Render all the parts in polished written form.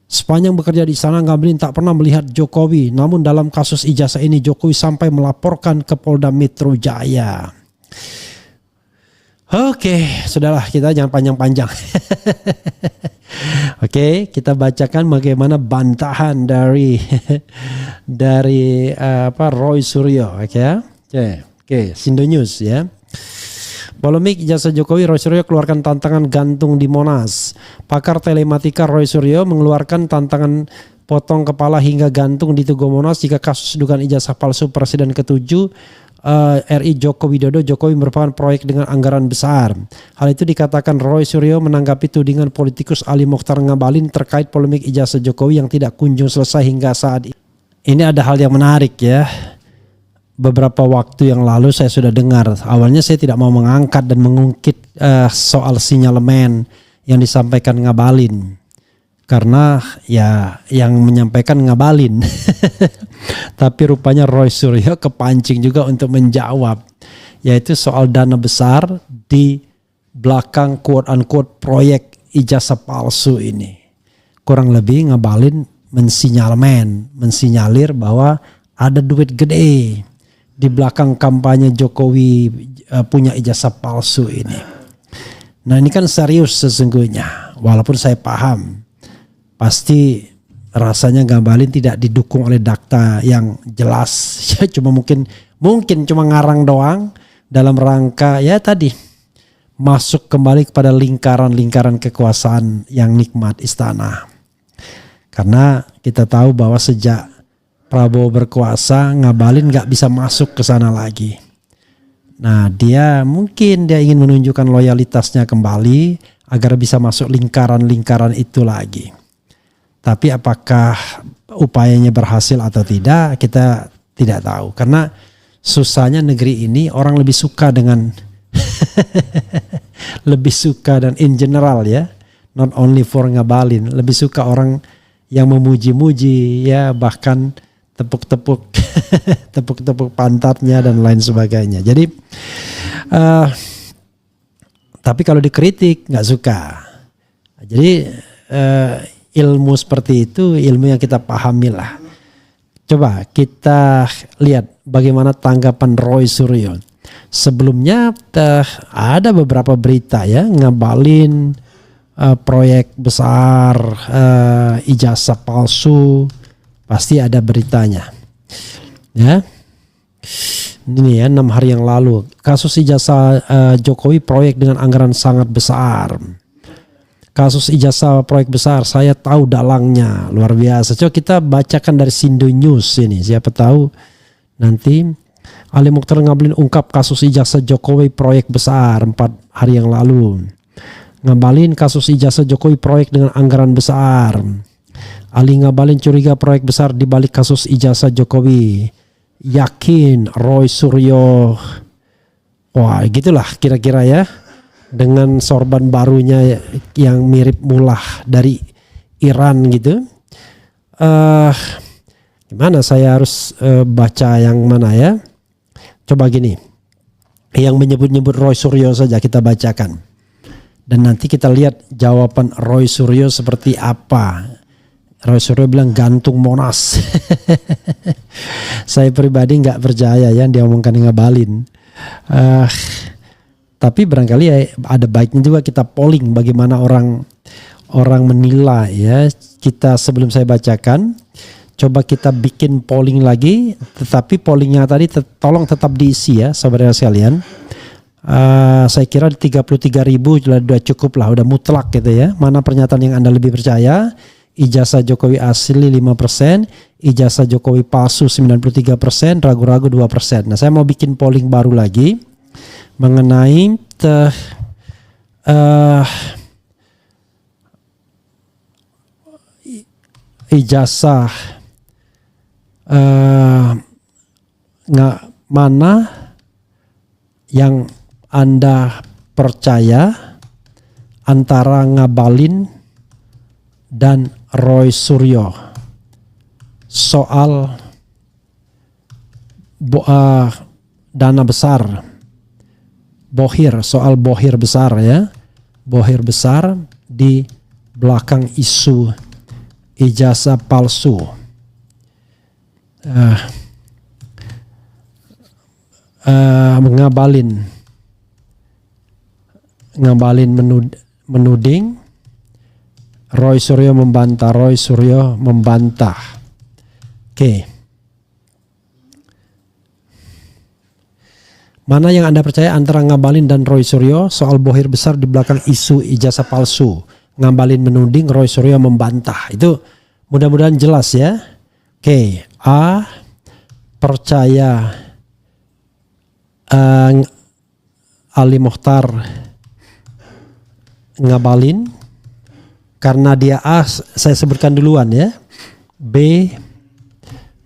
Sepanjang bekerja di istana, Ngabalin tak pernah melihat Jokowi. Namun dalam kasus ijazah ini Jokowi sampai melaporkan ke Polda Metro Jaya. Oke, sudahlah, kita jangan panjang-panjang. Oke, kita bacakan bagaimana bantahan dari Roy Suryo. Oke, Sindo News ya. Polemik ijazah Jokowi, Roy Suryo keluarkan tantangan gantung di Monas. Pakar telematika Roy Suryo mengeluarkan tantangan potong kepala hingga gantung di Tugu Monas jika kasus dugaan ijazah palsu Presiden ke-7 RI Joko Widodo. Jokowi merupakan proyek dengan anggaran besar. Hal itu dikatakan Roy Suryo menanggapi tudingan politikus Ali Mokhtar Ngabalin terkait polemik ijazah Jokowi yang tidak kunjung selesai hingga saat ini. Ini ada hal yang menarik ya. Beberapa waktu yang lalu saya sudah dengar. Awalnya saya tidak mau mengangkat dan mengungkit soal sinyalemen yang disampaikan Ngabalin. Karena ya yang menyampaikan Ngabalin. Tapi rupanya Roy Suryo kepancing juga untuk menjawab. Yaitu soal dana besar di belakang quote unquote proyek ijazah palsu ini. Kurang lebih Ngabalin mensinyalir bahwa ada duit gede di belakang kampanye Jokowi punya ijazah palsu ini. Nah ini kan serius sesungguhnya. Walaupun saya paham. Pasti rasanya Ngabalin tidak didukung oleh data yang jelas. Ya cuma mungkin cuma ngarang doang dalam rangka ya tadi masuk kembali kepada lingkaran-lingkaran kekuasaan yang nikmat istana. Karena kita tahu bahwa sejak Prabowo berkuasa, Ngabalin nggak bisa masuk ke sana lagi. Nah dia ingin menunjukkan loyalitasnya kembali agar bisa masuk lingkaran-lingkaran itu lagi. Tapi apakah upayanya berhasil atau tidak, kita tidak tahu. Karena susahnya negeri ini orang lebih suka dengan lebih suka dan in general ya, not only for Ngabalin, lebih suka orang yang memuji-muji ya, bahkan tepuk-tepuk pantatnya dan lain sebagainya. Jadi tapi kalau dikritik nggak suka. Jadi ilmu seperti itu ilmu yang kita pahami lah. Coba kita lihat bagaimana tanggapan Roy Suryo. Sebelumnya ada beberapa berita ya, Ngabalin proyek besar ijazah palsu, pasti ada beritanya. Ya. Ini ya 6 hari yang lalu, kasus ijazah Jokowi proyek dengan anggaran sangat besar. Kasus ijazah proyek besar, saya tahu dalangnya, luar biasa. Coba kita bacakan dari Sindo News ini, siapa tahu nanti. Ali Mokhtar Ngabalin ungkap kasus ijazah Jokowi proyek besar 4 hari yang lalu. Ngabalin kasus ijazah Jokowi proyek dengan anggaran besar. Ali Ngabalin curiga proyek besar di balik kasus ijazah Jokowi. Yakin Roy Suryo. Wah gitulah kira-kira ya. Dengan sorban barunya yang mirip Mullah dari Iran gitu. Gimana saya harus baca yang mana ya? Coba gini. Yang menyebut-nyebut Roy Suryo saja kita bacakan. Dan nanti kita lihat jawaban Roy Suryo seperti apa. Roy Suryo bilang gantung Monas. Saya pribadi nggak percaya ya dia omongkan Ngabalin. Tapi barangkali ya ada baiknya juga kita polling bagaimana orang menilai ya. Kita sebelum saya bacakan, coba kita bikin polling lagi. Tetapi pollingnya tadi tolong tetap diisi ya saudara sekalian. Saya kira 33.000 sudah cukup lah, udah mutlak gitu ya. Mana pernyataan yang Anda lebih percaya? Ijazah Jokowi asli 5%, ijazah Jokowi palsu 93%, ragu-ragu 2%. Nah saya mau bikin polling baru lagi mengenai ijazah mana yang Anda percaya antara Ngabalin dan Roy Suryo soal dana besar, soal bohir besar ya, bohir besar di belakang isu ijazah palsu. Ngabalin menuding, Roy Suryo membantah. Oke. Mana yang Anda percaya antara Ngabalin dan Roy Suryo soal bohir besar di belakang isu ijazah palsu? Ngabalin menuding, Roy Suryo membantah. Itu mudah-mudahan jelas ya. Oke. A, percaya Ali Mokhtar Ngabalin karena dia A, saya sebutkan duluan ya. B,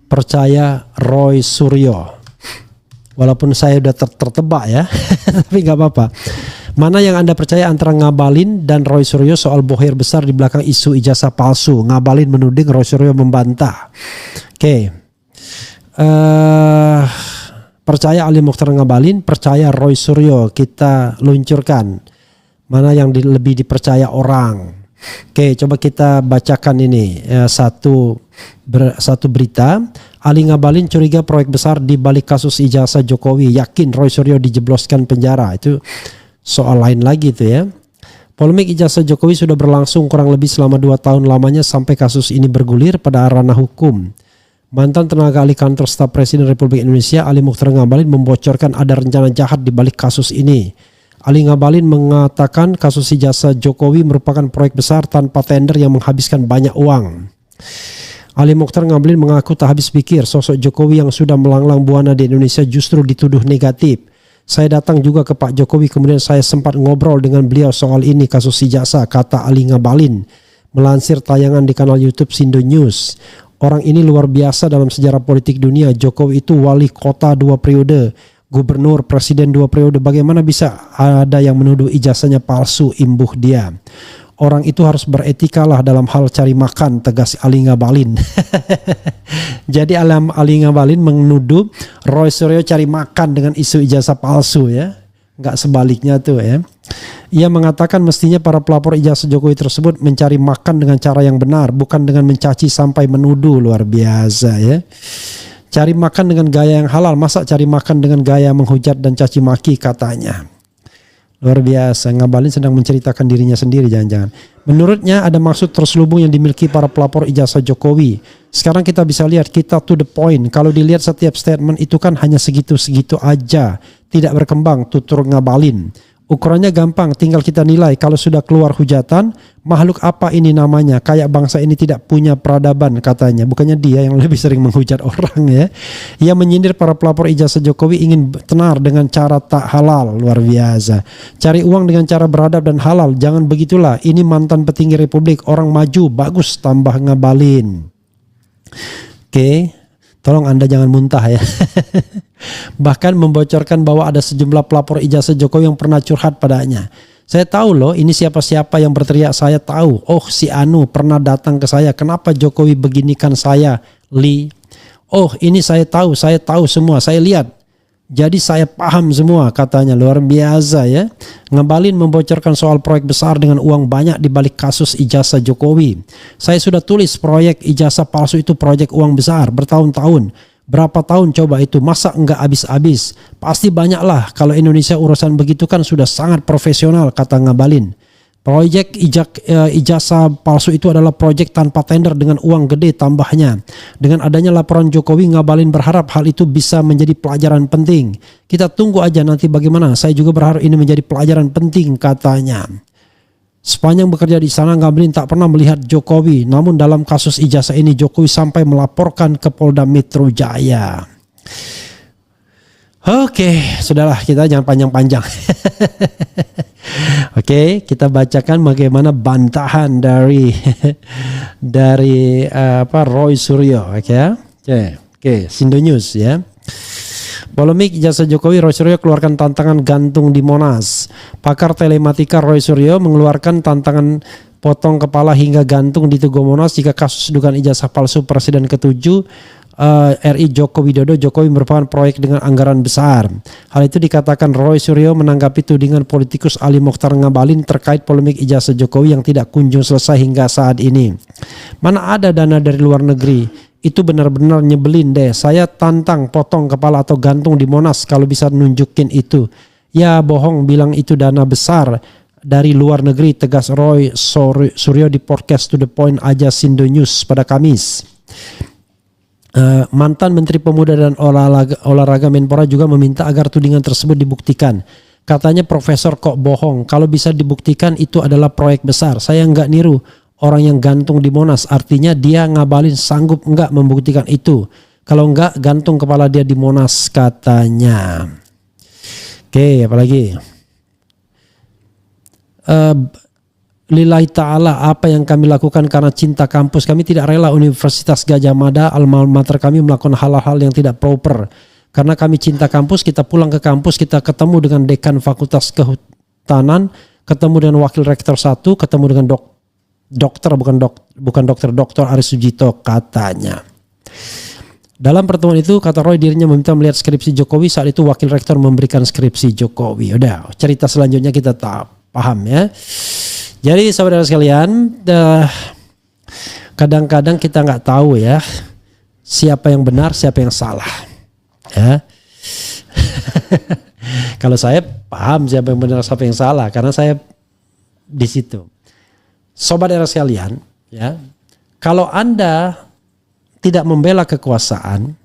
percaya Roy Suryo. Walaupun saya udah tertebak ya, tapi nggak apa-apa. Mana yang Anda percaya antara Ngabalin dan Roy Suryo soal bohir besar di belakang isu ijazah palsu? Ngabalin menuding, Roy Suryo membantah. Oke. Percaya Ali Mokhtar Ngabalin, percaya Roy Suryo. Kita luncurkan. Mana yang lebih dipercaya orang? Oke, coba kita bacakan ini satu berita. Ali Ngabalin curiga proyek besar di balik kasus ijazah Jokowi, yakin Roy Suryo dijebloskan penjara. Itu soal lain lagi itu ya. Polemik ijazah Jokowi sudah berlangsung kurang lebih selama 2 tahun lamanya sampai kasus ini bergulir pada ranah hukum. Mantan tenaga ahli kantor staf Presiden Republik Indonesia Ali Mokhtar Ngabalin membocorkan ada rencana jahat di balik kasus ini. Ali Ngabalin mengatakan kasus ijazah Jokowi merupakan proyek besar tanpa tender yang menghabiskan banyak uang. Ali Mokhtar Ngabalin mengaku tak habis pikir sosok Jokowi yang sudah melanglang buana di Indonesia justru dituduh negatif. Saya datang juga ke Pak Jokowi, kemudian saya sempat ngobrol dengan beliau soal ini kasus ijazah, kata Ali Ngabalin. Melansir tayangan di kanal YouTube Sindo News. Orang ini luar biasa dalam sejarah politik dunia. Jokowi itu wali kota 2 periode, gubernur, presiden 2 periode. Bagaimana bisa ada yang menuduh ijazahnya palsu, imbuh dia. Orang itu harus beretika lah dalam hal cari makan, tegas Ali Ngabalin. Jadi Ali Ngabalin menuduh Roy Suryo cari makan dengan isu ijazah palsu ya. Nggak sebaliknya tuh ya. Ia mengatakan mestinya para pelapor ijazah Jokowi tersebut mencari makan dengan cara yang benar, bukan dengan mencaci sampai menuduh. Luar biasa ya. Cari makan dengan gaya yang halal, masa cari makan dengan gaya menghujat dan caci maki, katanya. Luar biasa, Ngabalin sedang menceritakan dirinya sendiri jangan-jangan. Menurutnya ada maksud terselubung yang dimiliki para pelapor ijazah Jokowi. Sekarang kita bisa lihat, kita to the point. Kalau dilihat setiap statement itu kan hanya segitu-segitu aja. Tidak berkembang, tutur Ngabalin. Ukurannya gampang, tinggal kita nilai. Kalau sudah keluar hujatan, makhluk apa ini namanya? Kayak bangsa ini tidak punya peradaban, katanya. Bukannya dia yang lebih sering menghujat orang ya. Ia menyindir para pelapor ijazah Jokowi ingin tenar dengan cara tak halal. Luar biasa. Cari uang dengan cara beradab dan halal. Jangan begitulah. Ini mantan petinggi Republik, orang maju, bagus, tambah Ngabalin. Oke. Tolong Anda jangan muntah ya. Bahkan membocorkan bahwa ada sejumlah pelapor ijazah Jokowi yang pernah curhat padanya. Saya tahu loh, ini siapa-siapa yang berteriak, saya tahu. Oh, si Anu pernah datang ke saya. Kenapa Jokowi beginikan saya, Li? Oh, ini saya tahu semua, saya lihat. Jadi saya paham semua, katanya. Luar biasa ya. Ngabalin membocorkan soal proyek besar dengan uang banyak di balik kasus ijazah Jokowi. Saya sudah tulis proyek ijazah palsu itu proyek uang besar bertahun-tahun. Berapa tahun coba itu, masa enggak habis-habis? Pasti banyak lah, kalau Indonesia urusan begitu kan sudah sangat profesional, kata Ngabalin. Proyek ijazah palsu itu adalah proyek tanpa tender dengan uang gede tambahnya. Dengan adanya laporan Jokowi, Ngabalin berharap hal itu bisa menjadi pelajaran penting. Kita tunggu aja nanti bagaimana. Saya juga berharap ini menjadi pelajaran penting, katanya. Sepanjang bekerja di sana, Ngabalin tak pernah melihat Jokowi. Namun dalam kasus ijazah ini, Jokowi sampai melaporkan ke Polda Metro Jaya. Oke, sudahlah, kita jangan panjang-panjang. Oke, kita bacakan bagaimana bantahan dari Roy Suryo, oke, Sindo News ya. Polemik ijazah Jokowi, Roy Suryo keluarkan tantangan gantung di Monas. Pakar telematika Roy Suryo mengeluarkan tantangan potong kepala hingga gantung di Tugu Monas jika kasus dugaan ijazah palsu Presiden ke-7 RI Joko Widodo, Jokowi merupakan proyek dengan anggaran besar. Hal itu dikatakan Roy Suryo menanggapi tudingan politikus Ali Mokhtar Ngabalin terkait polemik ijazah Jokowi yang tidak kunjung selesai hingga saat ini. Mana ada dana dari luar negeri? Itu benar-benar nyebelin deh. Saya tantang potong kepala atau gantung di Monas kalau bisa nunjukin itu. Ya bohong bilang itu dana besar dari luar negeri, tegas Roy Suryo di podcast To The Point aja Sindo News pada Kamis. Mantan Menteri Pemuda dan Olahraga Menpora juga meminta agar tudingan tersebut dibuktikan. Katanya profesor kok bohong, kalau bisa dibuktikan itu adalah proyek besar. Saya nggak niru orang yang gantung di Monas, artinya dia Ngabalin sanggup nggak membuktikan itu. Kalau nggak gantung kepala dia di Monas katanya. Oke, apalagi? Lillahi ta'ala, apa yang kami lakukan karena cinta kampus. Kami tidak rela Universitas Gadjah Mada, alma mater kami melakukan hal-hal yang tidak proper. Karena kami cinta kampus, kita pulang ke kampus, kita ketemu dengan dekan Fakultas Kehutanan, ketemu dengan wakil rektor 1, ketemu dengan dokter Aris Sujito katanya. Dalam pertemuan itu kata Roy dirinya meminta melihat skripsi Jokowi. Saat itu wakil rektor memberikan skripsi Jokowi. Udah, cerita selanjutnya kita paham ya. Jadi saudara sekalian, kadang-kadang kita nggak tahu ya siapa yang benar, siapa yang salah. Ya. Kalau saya paham siapa yang benar, siapa yang salah karena saya di situ. Sobat era sekalian, ya. Kalau Anda tidak membela kekuasaan,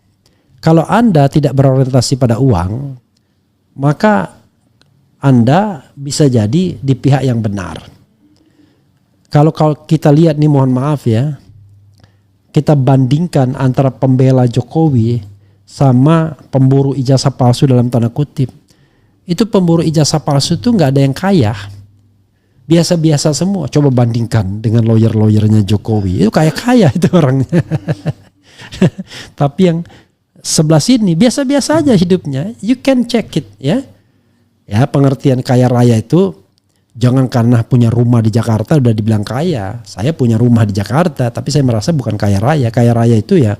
kalau Anda tidak berorientasi pada uang, maka Anda bisa jadi di pihak yang benar. Kalau kita lihat nih, mohon maaf ya, kita bandingkan antara pembela Jokowi sama pemburu ijazah palsu dalam tanda kutip. Itu pemburu ijazah palsu itu nggak ada yang kaya. Biasa-biasa semua. Coba bandingkan dengan lawyer-lawyernya Jokowi. Itu kaya-kaya itu orangnya. Tapi yang sebelah sini biasa-biasa aja hidupnya. You can check it ya. Ya, pengertian kaya raya itu jangan karena punya rumah di Jakarta udah dibilang kaya. Saya punya rumah di Jakarta tapi saya merasa bukan kaya raya. Kaya raya itu ya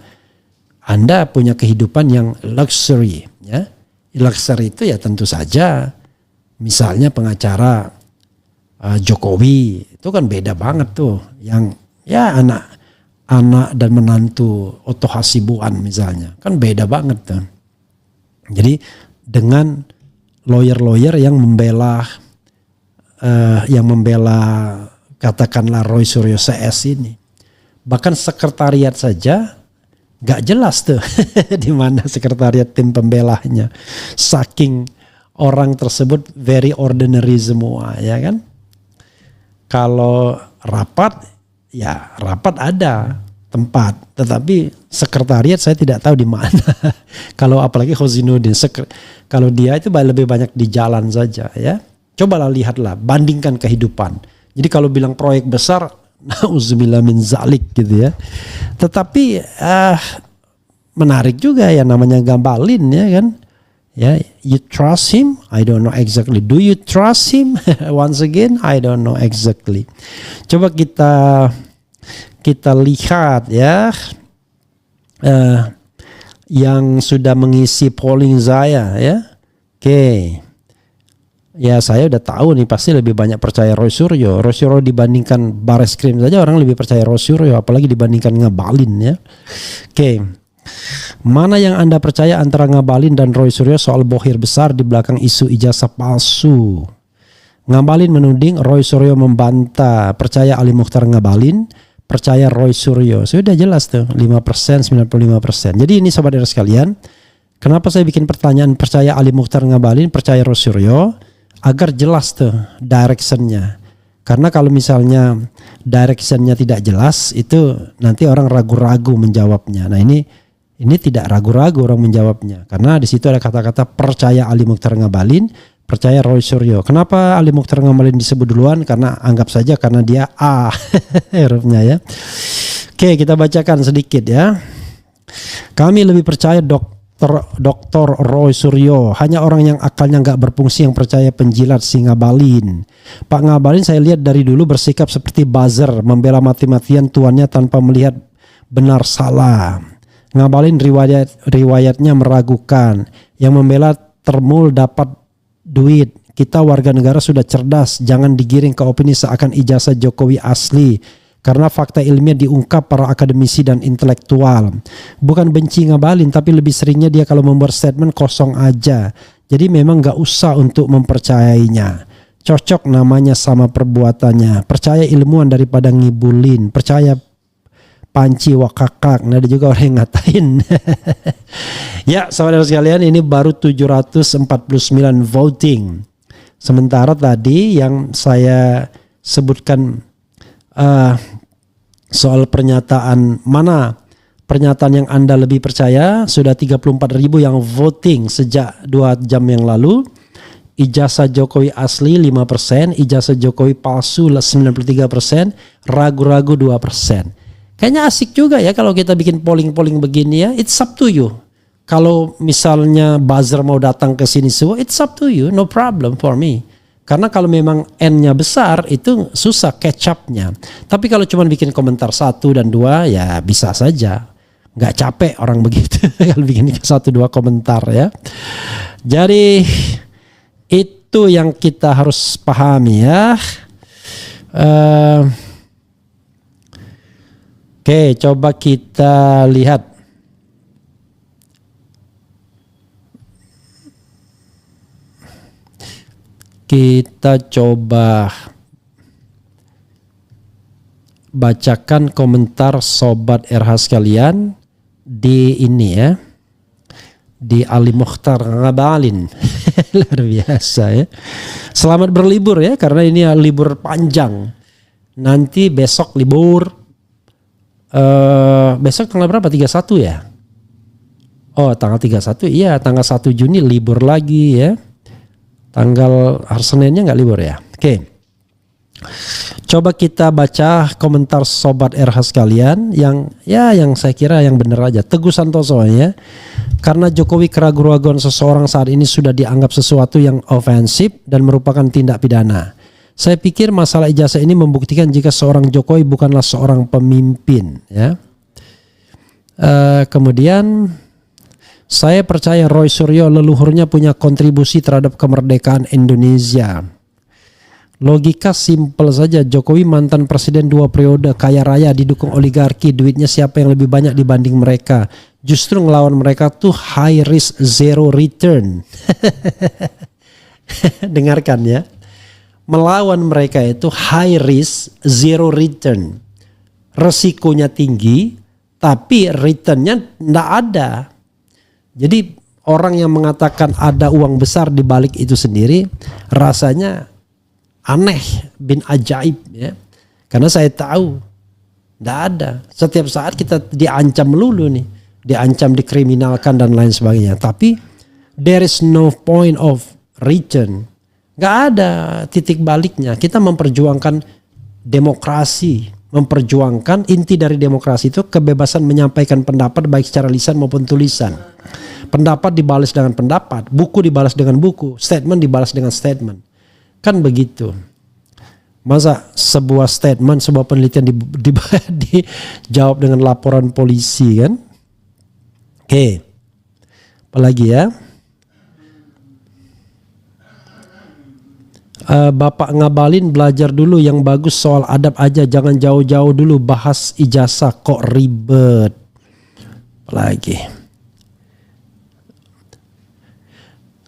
Anda punya kehidupan yang luxury ya. Luxury itu ya tentu saja misalnya pengacara Jokowi itu kan beda banget tuh, yang ya anak dan menantu Otto Hasibuan misalnya kan beda banget tuh. Jadi dengan lawyer yang membela katakanlah Roy Suryo CS ini, bahkan sekretariat saja nggak jelas tuh di mana sekretariat tim pembelahnya, saking orang tersebut very ordinary semua ya kan. Kalau rapat, ya rapat ada tempat, tetapi sekretariat saya tidak tahu di mana. Kalau apalagi Hozinuddin, kalau dia itu lebih banyak di jalan saja ya. Cobalah lihatlah, bandingkan kehidupan. Jadi kalau bilang proyek besar, nauzubillah min zalik gitu ya. Tetapi menarik juga ya namanya Ngabalin ya kan. Ya, you trust him? I don't know exactly. Do you trust him? Once again, I don't know exactly. Coba kita lihat ya, yang sudah mengisi polling saya ya. Oke. Ya saya udah tahu nih pasti lebih banyak percaya Roy Suryo. Roy Suryo dibandingkan Bareskrim saja orang lebih percaya Roy Suryo, apalagi dibandingkan Ngabalin ya. Oke. Mana yang Anda percaya antara Ngabalin dan Roy Suryo soal bohir besar di belakang isu ijazah palsu? Ngabalin menuding, Roy Suryo membantah. Percaya Ali Mokhtar Ngabalin, percaya Roy Suryo. Sudah jelas tuh 5%, 95%. Jadi ini sobat era sekalian, kenapa saya bikin pertanyaan percaya Ali Mokhtar Ngabalin, percaya Roy Suryo, agar jelas tuh directionnya. Karena kalau misalnya directionnya tidak jelas, itu nanti orang ragu-ragu menjawabnya. Nah ini tidak ragu-ragu orang menjawabnya. Karena di situ ada kata-kata percaya Ali Mokhtar Ngabalin, percaya Roy Suryo. Kenapa Ali Mokhtar Ngabalin disebut duluan? Karena anggap saja karena dia A hurufnya ya. Oke, kita bacakan sedikit ya. Kami lebih percaya Dr. Roy Suryo, hanya orang yang akalnya nggak berfungsi yang percaya penjilat si Ngabalin. Pak Ngabalin saya lihat dari dulu bersikap seperti buzzer, membela mati-matian tuannya tanpa melihat benar salah. Ngabalin riwayatnya meragukan. Yang membela Termul dapat duit. Kita warga negara sudah cerdas, jangan digiring ke opini seakan ijazah Jokowi asli. Karena fakta ilmiah diungkap para akademisi dan intelektual. Bukan benci Ngabalin, tapi lebih seringnya dia kalau membuat statement kosong aja. Jadi memang gak usah untuk mempercayainya. Cocok namanya sama perbuatannya. Percaya ilmuwan daripada ngibulin. Percaya panci wakakak. Nah ada juga orang yang ngatain. Ya saudara sekalian, ini baru 749 voting. Sementara tadi yang saya sebutkan soal pernyataan, mana pernyataan yang Anda lebih percaya, sudah 34.000 yang voting sejak 2 jam yang lalu. Ijazah Jokowi asli 5%, ijazah Jokowi palsu 93%, ragu-ragu 2%. Kayaknya asik juga ya kalau kita bikin polling-polling begini ya. It's up to you. Kalau misalnya buzzer mau datang ke sini semua, it's up to you, no problem for me. Karena kalau memang N-nya besar itu susah catch up-nya. Tapi kalau cuma bikin komentar 1 dan 2 ya bisa saja. Nggak capek orang begitu kalau bikin 1-2 komentar ya. Jadi itu yang kita harus pahami ya. Oke, coba kita lihat. Kita coba bacakan komentar Sobat RH sekalian di ini ya. Di Ali Mokhtar Ngabalin. Luar biasa ya. Selamat berlibur ya, karena ini libur panjang. Nanti besok libur. Besok tanggal berapa? 31 ya? Oh tanggal 31, iya tanggal 1 Juni libur lagi ya. Tanggal hari Seninnya nggak libur ya. Oke. Coba kita baca komentar Sobat RH sekalian yang saya kira yang benar aja. Teguh Santoso ya. Karena Jokowi keraguan-raguan seseorang saat ini sudah dianggap sesuatu yang ofensif dan merupakan tindak pidana. Saya pikir masalah ijazah ini membuktikan jika seorang Jokowi bukanlah seorang pemimpin ya. Kemudian saya percaya Roy Suryo leluhurnya punya kontribusi terhadap kemerdekaan Indonesia. Logika simpel saja, Jokowi mantan presiden 2 periode, kaya raya, didukung oligarki, duitnya siapa yang lebih banyak dibanding mereka. Justru ngelawan mereka tuh high risk zero return. Dengarkan ya. Melawan mereka itu high risk zero return. Resikonya tinggi tapi returnnya nggak ada. Jadi orang yang mengatakan ada uang besar di balik itu sendiri rasanya aneh, bin ajaib ya. Karena saya tahu enggak ada. Setiap saat kita diancam melulu nih, diancam dikriminalkan dan lain sebagainya. Tapi there is no point of return. Enggak ada titik baliknya. Kita memperjuangkan demokrasi, memperjuangkan inti dari demokrasi itu kebebasan menyampaikan pendapat baik secara lisan maupun tulisan. Pendapat dibalas dengan pendapat, buku dibalas dengan buku, statement dibalas dengan statement. Kan begitu. Masa sebuah statement, sebuah penelitian dijawab dengan laporan polisi kan? Oke. Apalagi ya? Bapak Ngabalin belajar dulu yang bagus soal adab aja, jangan jauh-jauh dulu bahas ijazah kok ribet. Apalagi?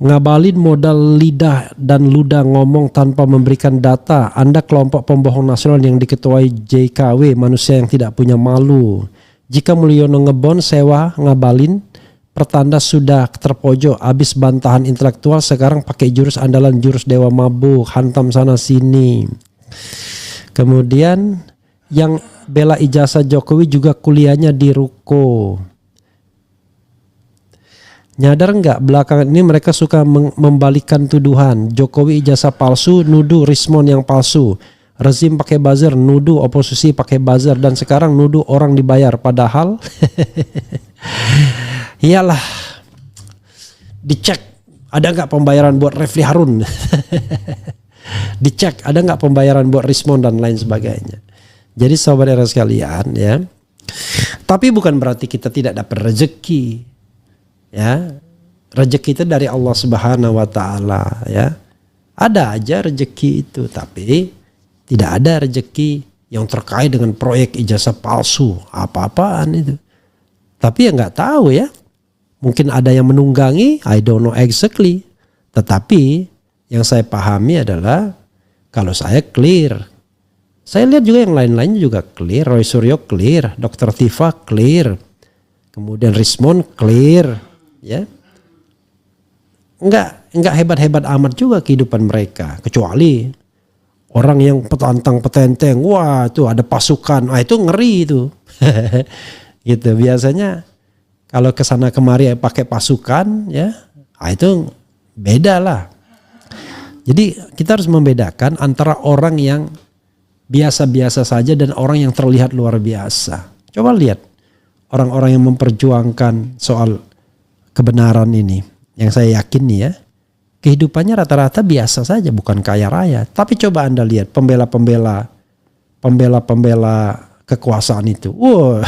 Ngabalin modal lidah dan ludah ngomong tanpa memberikan data. Anda kelompok pembohong nasional yang diketuai JKW, manusia yang tidak punya malu. Jika Mulyono ngebon sewa Ngabalin, pertanda sudah terpojok. Habis bantahan intelektual, sekarang pakai jurus andalan, jurus dewa mabuk, hantam sana sini. Kemudian yang bela ijazah Jokowi juga kuliahnya di ruko. Nyadar nggak belakangan ini mereka suka membalikkan tuduhan. Jokowi ijazah palsu, nuduh Rismon yang palsu. Rezim pakai buzzer, nuduh oposisi pakai buzzer. Dan sekarang nuduh orang dibayar. Padahal iyalah, dicek ada nggak pembayaran buat Refli Harun. Dicek ada nggak pembayaran buat Rismon dan lain sebagainya. Jadi saudara sekalian ya. Tapi bukan berarti kita tidak dapat rezeki. Ya, rezeki itu dari Allah Subhanahu wa taala, ya. Ada aja rezeki itu, tapi tidak ada rezeki yang terkait dengan proyek ijazah palsu, apa-apaan itu. Tapi ya nggak tahu ya. Mungkin ada yang menunggangi, I don't know exactly. Tetapi yang saya pahami adalah kalau saya clear. Saya lihat juga yang lain-lainnya juga clear. Roy Suryo clear, Dr. Tifa clear. Kemudian Rismon clear, ya. Enggak hebat-hebat amat juga kehidupan mereka, kecuali orang yang petantang petenteng, wah itu ada pasukan, itu ngeri itu. Gitu biasanya kalau kesana kemari pakai pasukan, ya, itu beda lah. Jadi kita harus membedakan antara orang yang biasa-biasa saja dan orang yang terlihat luar biasa. Coba lihat orang-orang yang memperjuangkan soal kebenaran ini, yang saya yakin nih ya, kehidupannya rata-rata biasa saja, bukan kaya raya. Tapi coba Anda lihat pembela kekuasaan itu. Wow.